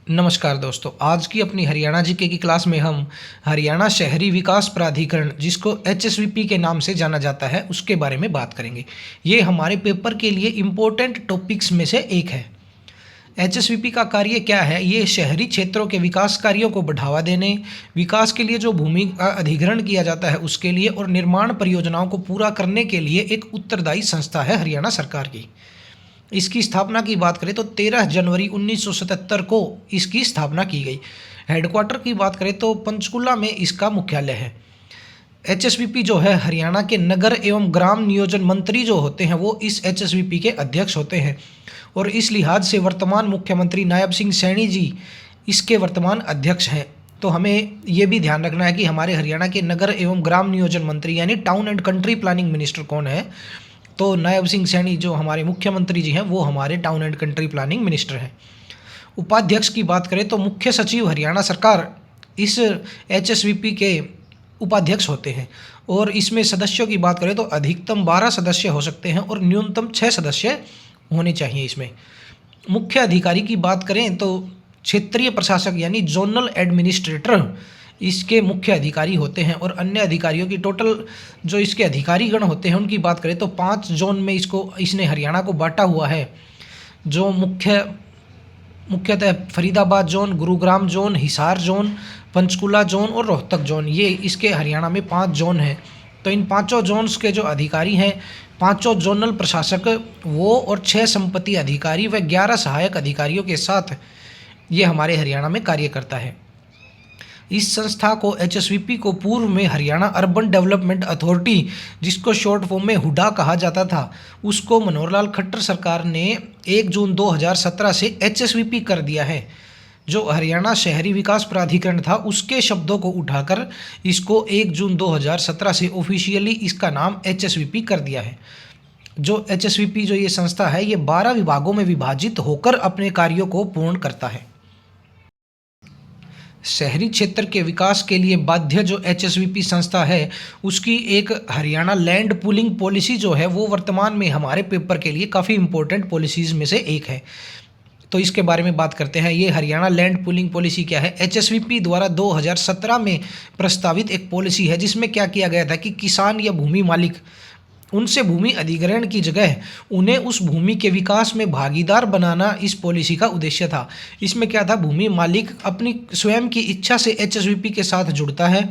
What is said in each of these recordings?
नमस्कार दोस्तों, आज की अपनी हरियाणा जीके की क्लास में हम हरियाणा शहरी विकास प्राधिकरण, जिसको एचएसवीपी के नाम से जाना जाता है, उसके बारे में बात करेंगे। ये हमारे पेपर के लिए इम्पोर्टेंट टॉपिक्स में से एक है। एचएसवीपी का कार्य क्या है? ये शहरी क्षेत्रों के विकास कार्यों को बढ़ावा देने, विकास के लिए जो भूमि का अधिग्रहण किया जाता है उसके लिए, और निर्माण परियोजनाओं को पूरा करने के लिए एक उत्तरदायी संस्था है हरियाणा सरकार की। इसकी स्थापना की बात करें तो 13 जनवरी 1977 को इसकी स्थापना की गई। हेडक्वार्टर की बात करें तो पंचकुला में इसका मुख्यालय है। एचएसवीपी जो है, हरियाणा के नगर एवं ग्राम नियोजन मंत्री जो होते हैं वो इस एचएसवीपी के अध्यक्ष होते हैं, और इस लिहाज से वर्तमान मुख्यमंत्री नायब सिंह सैनी जी इसके वर्तमान अध्यक्ष हैं। तो हमें ये भी ध्यान रखना है कि हमारे हरियाणा के नगर एवं ग्राम नियोजन मंत्री यानी town and country planning minister कौन है? तो नायब सिंह सैनी जो हमारे मुख्यमंत्री जी हैं वो हमारे town and country planning minister हैं। उपाध्यक्ष की बात करें तो मुख्य सचिव हरियाणा सरकार इस एचएसवीपी के उपाध्यक्ष होते हैं, और इसमें सदस्यों की बात करें तो अधिकतम 12 सदस्य हो सकते हैं और न्यूनतम 6 सदस्य होने चाहिए। इसमें मुख्य अधिकारी की बात करें तो क्षेत्रीय प्रशासक यानी जोनल एडमिनिस्ट्रेटर इसके मुख्य अधिकारी होते हैं, और अन्य अधिकारियों की टोटल जो इसके अधिकारीगण होते हैं उनकी बात करें तो 5 जोन में इसने हरियाणा को बांटा हुआ है। जो मुख्यतः Faridabad zone, Gurugram zone, Hisar zone, Panchkula zone और रोहतक जोन, ये इसके हरियाणा में 5 जोन हैं। तो इन पाँचों जोन्स के जो अधिकारी हैं, 5 जोनल प्रशासक वो, और 6 संपत्ति अधिकारी व 11 सहायक अधिकारियों के साथ ये हमारे हरियाणा में कार्य करता है। इस संस्था को एचएसवीपी को पूर्व में हरियाणा अर्बन डेवलपमेंट अथॉरिटी, जिसको शॉर्ट फॉर्म में हुडा कहा जाता था, उसको मनोहर लाल खट्टर सरकार ने 1 जून 2017 से एचएसवीपी कर दिया है। जो हरियाणा शहरी विकास प्राधिकरण था उसके शब्दों को उठाकर इसको 1 जून 2017 से ऑफिशियली इसका नाम एचएसवीपी कर दिया है। जो एचएसवीपी जो ये संस्था है, ये 12 विभागों में विभाजित होकर अपने कार्यों को पूर्ण करता है। शहरी क्षेत्र के विकास के लिए बाध्य जो एचएसवीपी संस्था है, उसकी एक हरियाणा लैंड पूलिंग पॉलिसी जो है वो वर्तमान में हमारे पेपर के लिए काफ़ी इंपॉर्टेंट पॉलिसीज़ में से एक है। तो इसके बारे में बात करते हैं। ये हरियाणा लैंड पूलिंग पॉलिसी क्या है? एचएसवीपी द्वारा 2017 में प्रस्तावित एक पॉलिसी है, जिसमें क्या किया गया था कि किसान या भूमि मालिक, उनसे भूमि अधिग्रहण की जगह उन्हें उस भूमि के विकास में भागीदार बनाना इस पॉलिसी का उद्देश्य था। इसमें क्या था, भूमि मालिक अपनी स्वयं की इच्छा से एचएसवीपी के साथ जुड़ता है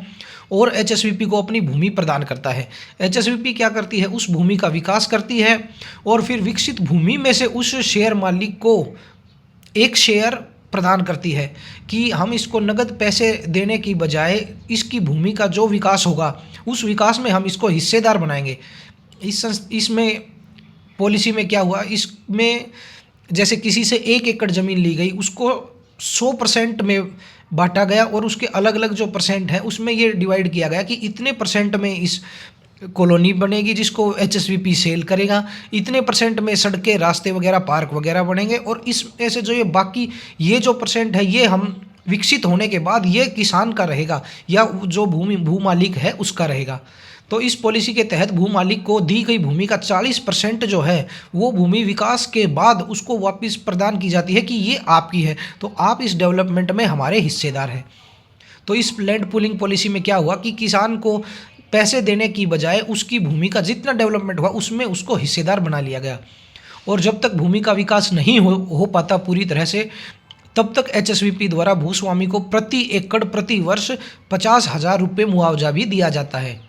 और एचएसवीपी को अपनी भूमि प्रदान करता है। एचएसवीपी क्या करती है, उस भूमि का विकास करती है, और फिर विकसित भूमि में से उस शेयर मालिक को एक शेयर प्रदान करती है कि हम इसको नगद पैसे देने की बजाय इसकी भूमि का जो विकास होगा उस विकास में हम इसको हिस्सेदार बनाएंगे। इसमें पॉलिसी में क्या हुआ, इसमें जैसे किसी से 1 एकड़ ज़मीन ली गई, उसको 100% में बांटा गया, और उसके अलग अलग जो परसेंट है उसमें ये डिवाइड किया गया कि इतने परसेंट में इस कॉलोनी बनेगी जिसको एचएसवीपी सेल करेगा, इतने परसेंट में सड़कें, रास्ते वगैरह, पार्क वगैरह बनेंगे, और इसमें से जो ये बाकी ये जो परसेंट है ये हम विकसित होने के बाद ये किसान का रहेगा या जो भू मालिक है उसका रहेगा। तो इस पॉलिसी के तहत भू मालिक को दी गई भूमि का 40% जो है वो भूमि विकास के बाद उसको वापस प्रदान की जाती है कि ये आपकी है, तो आप इस डेवलपमेंट में हमारे हिस्सेदार हैं। तो इस लैंड पूलिंग पॉलिसी में क्या हुआ कि किसान को पैसे देने की बजाय उसकी भूमि का जितना डेवलपमेंट हुआ उसमें उसको हिस्सेदार बना लिया गया, और जब तक भूमि का विकास नहीं हो पाता पूरी तरह से, तब तक एचएसवीपी द्वारा भूस्वामी को प्रति एकड़ प्रति वर्ष 50,000 रुपये मुआवजा भी दिया जाता है।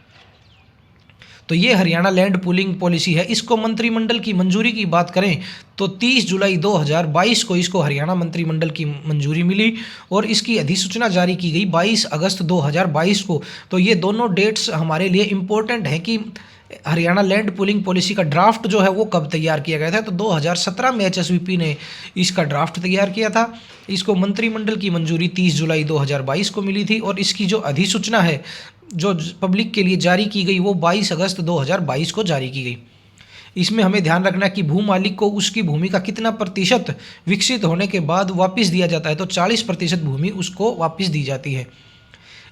तो ये हरियाणा लैंड पूलिंग पॉलिसी है। इसको मंत्रिमंडल की मंजूरी की बात करें तो 30 जुलाई 2022 को इसको हरियाणा मंत्रिमंडल की मंजूरी मिली, और इसकी अधिसूचना जारी की गई 22 अगस्त 2022 को। तो ये दोनों डेट्स हमारे लिए इम्पोर्टेंट हैं कि हरियाणा लैंड पूलिंग पॉलिसी का ड्राफ्ट जो है वो कब तैयार किया गया था। तो 2017 में एचएसवीपी ने इसका ड्राफ्ट तैयार किया था। इसको मंत्रिमंडल की मंजूरी 30 जुलाई 2022 को मिली थी, और इसकी जो अधिसूचना है जो पब्लिक के लिए जारी की गई वो 22 अगस्त 2022 को जारी की गई। इसमें हमें ध्यान रखना है कि भू मालिक को उसकी भूमि का कितना प्रतिशत विकसित होने के बाद वापस दिया जाता है, तो 40% भूमि उसको वापस दी जाती है।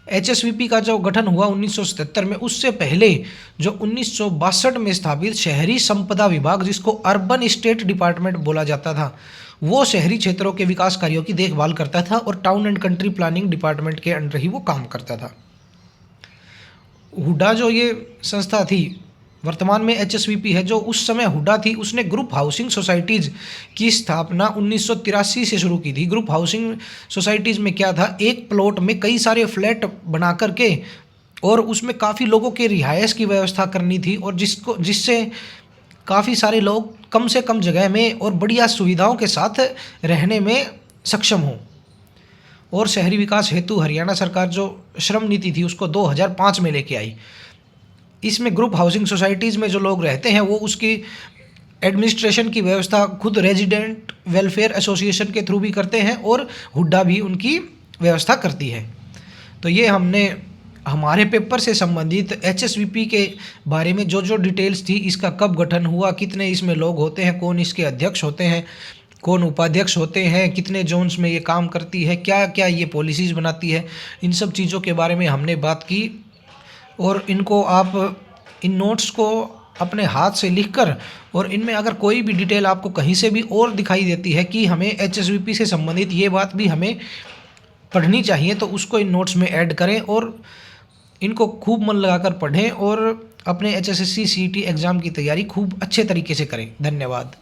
एचएसवीपी का जो गठन हुआ 1977 में, उससे पहले जो 1962 में स्थापित शहरी संपदा विभाग, जिसको अर्बन स्टेट डिपार्टमेंट बोला जाता था, वो शहरी क्षेत्रों के विकास कार्यों की देखभाल करता था और town and country planning department के अंडर ही वो काम करता था। हुडा जो ये संस्था थी, वर्तमान में एचएसवीपी है, जो उस समय हुडा थी, उसने ग्रुप हाउसिंग सोसाइटीज़ की स्थापना 1983 से शुरू की थी। ग्रुप हाउसिंग सोसाइटीज़ में क्या था, एक प्लॉट में कई सारे फ्लैट बना करके और उसमें काफ़ी लोगों के रिहाइश की व्यवस्था करनी थी, और जिससे काफ़ी सारे लोग कम से कम जगह में और बढ़िया सुविधाओं के साथ रहने में सक्षम हों। और शहरी विकास हेतु हरियाणा सरकार जो श्रम नीति थी उसको 2005 में लेके आई। इसमें ग्रुप हाउसिंग सोसाइटीज़ में जो लोग रहते हैं वो उसकी एडमिनिस्ट्रेशन की व्यवस्था खुद रेजिडेंट वेलफेयर एसोसिएशन के थ्रू भी करते हैं, और हुड्डा भी उनकी व्यवस्था करती है। तो ये हमने हमारे पेपर से संबंधित एचएसवीपी के बारे में जो जो डिटेल्स थी, इसका कब गठन हुआ, कितने इसमें लोग होते हैं, कौन इसके अध्यक्ष होते हैं, कौन उपाध्यक्ष होते हैं, कितने जोन्स में ये काम करती है, क्या क्या ये पॉलिसीज़ बनाती है, इन सब चीज़ों के बारे में हमने बात की। और इनको आप इन नोट्स को अपने हाथ से लिखकर, और इनमें अगर कोई भी डिटेल आपको कहीं से भी और दिखाई देती है कि हमें एचएसवीपी से संबंधित ये बात भी हमें पढ़नी चाहिए, तो उसको इन नोट्स में ऐड करें और इनको खूब मन लगाकर पढ़ें और अपने एचएसएससी सीईटी एग्ज़ाम की तैयारी खूब अच्छे तरीके से करें। धन्यवाद।